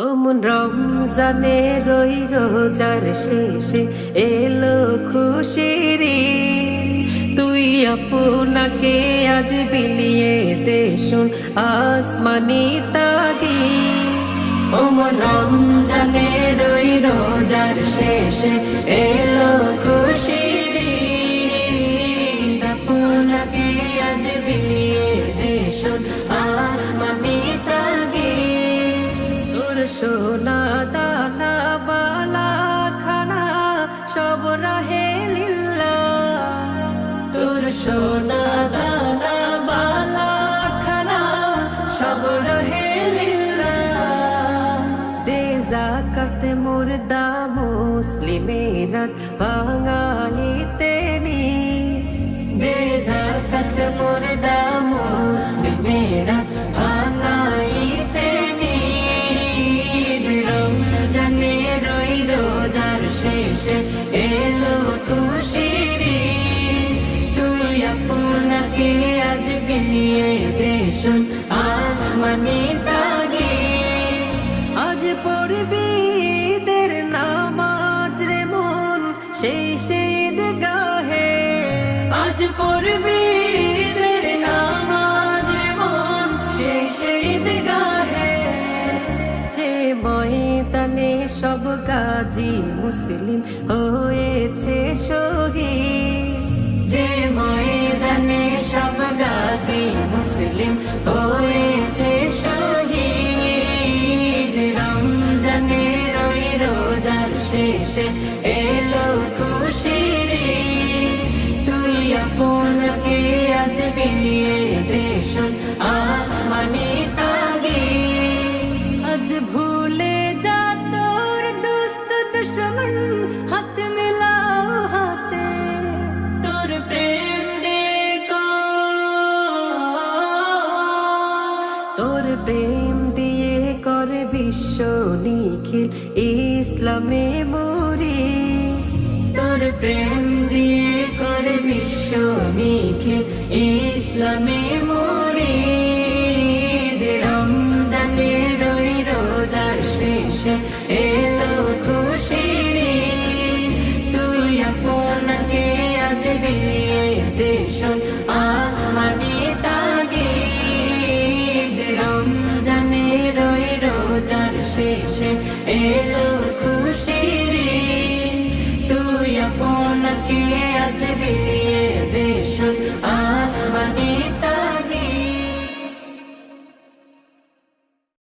ওমন রমজানে রই রোজার শেষে এলো খুশির ঈদ। তুই আপনাকে আজ বিলিয়ে দে শুন আসমানি তাগীদ। ওমন রমজানে রই রোজার শেষে এলো খুশির ঈদ। আপনাকে আজ বিলিয়ে দে শুন আসমানি তাগীদ। তোর সোনা দানা বালা খানা সব রাহে লিল্লাহ। তোর সোনা দানা বালা খানা সব রাহে লিল্লাহ। দে যাকাত মুর্দা মুসলিমেরাজ ভাঙাইতে নি। দে যাকাত মুর্দা মুসলিমেরাজ ভাঙাইতে নি। রমজানে রই রোজার শেষে এলো খুশির ঈদ। তুই আপনাকে আজ বিলিয়ে দে শুন আসমানি তাগীদ। আজ পড়বি ঈদের নামাজ রে মন সেই ঈদগাহে। আজ পড়বি ঈদের নামাজ রে মন সেই ঈদগাহে। যে ময়দানে সব গাজী মুসলিম হয়েছে শহীদ। যে ময়দানে সব গাজী মুসলিম হয়েছে শহীদ। রমজানে রই রোজার শেষে এলো খুশির ঈদ। তুই আপনাকে আজ বিলিয়ে দে শুন আসমানি তাগীদ। আজ ভুলে যা তোর দুস্ত দুশ্মন হাত মিলাও হাতে। তোর প্রেম দিয়ে তোর প্রেম দিয়ে কর বিশ্ব নিখিল ইসলামে মরি। তোর প্রেম দিয়ে কর বিশ্ব নিখিল ইসলামে মরি। রমজানে রই রোজার শেষে এলো খুশির ঈদ। তুই আপনাকে আজ বিলিয়ে দে শুন আসমানি তাগীদ। রমজানে রই রোজার শেষে এলো